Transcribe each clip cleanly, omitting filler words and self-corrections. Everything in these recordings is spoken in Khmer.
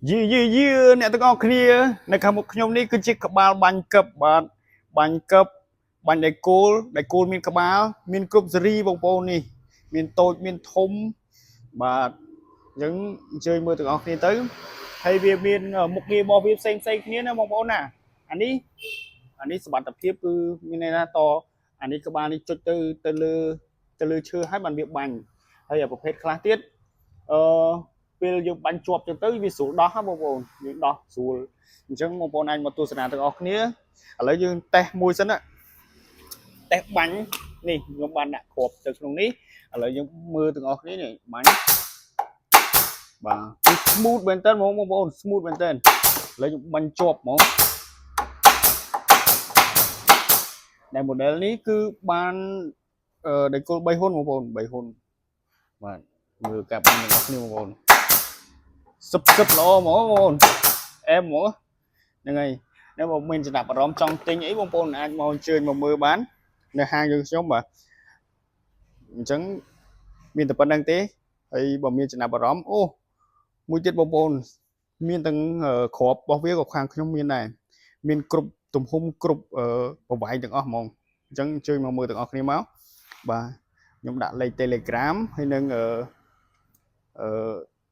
Dư nè tao con kia này cả một nhóm này cứ chỉ cả ba bánh cập bánh đại côn miền cả ba miền cướp zri bông bông nè miền tôi miền thôm và những chơi mưa tao con kia tới hay vì miền một kia bò việt xanh kia nó bông bông nè anh đi sập tập tiếp cứ miền này là to anh đi các bạn đi chơi từ từ chơi hai bàn việc bành hay là một hết class tiết ờពេលយើងបាញ់ជាប់ទៅវាស្រួលដោះហ្នឹងបងប្អូនយើងដោះស្រួលអញ្ចឹងបងប្អូនអាចមកទស្សនាទាំងអស់គ្នាឥឡូវយើងតេស្តមួយសិនណាតេស្តបាញ់នេះខ្ញុំបានដាក់គ្រាប់ទៅក្នុងនេះឥឡូវយើងមើលទាំងអស់គ្នានេះបាញ់បាទ smooth មែនតើបងប្អូន smooth មែនតើឥឡូវយើងបាញ់ជាប់ហ្មងដែល model នេះគឺបានដែលគោល3ហ៊ុនបងប្អូន3ហ៊ុនបាទមើលការបាញ់ទាំងអស់គ្នាបងប្អូនសឹបល្អហ្មងបងប្អូនអែមហ្មងហ្នឹងហើយnếu mà mình sẽ đặt vào trong tinh ấyបងប្អូនអាចមកជើញមកមើលបាននៅហាងយើងខ្ញុំបាទអញ្ចឹងមានតែប៉ុណ្្នឹងទេហើយបើមានចំណាប់អារម្មណ៍អូមួយទៀតបងប្អូនមានទាំងក្របរបស់វាក៏ខាងខ្ញុំមានដែរមានគ្រប់ទំហំគ្រប់ប្រវែងទាំងអស់ហ្មងអញ្ចឹងជួយមកមើលទាំងអស់គ្នាមកបាទខ្ញុំដាក់លេខ Telegram ហើយនឹង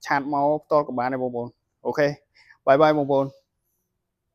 ឆាតមកផ្ទាល់ក៏បានដែរបងប្អូនអូខេបាយបាយបងប្អូន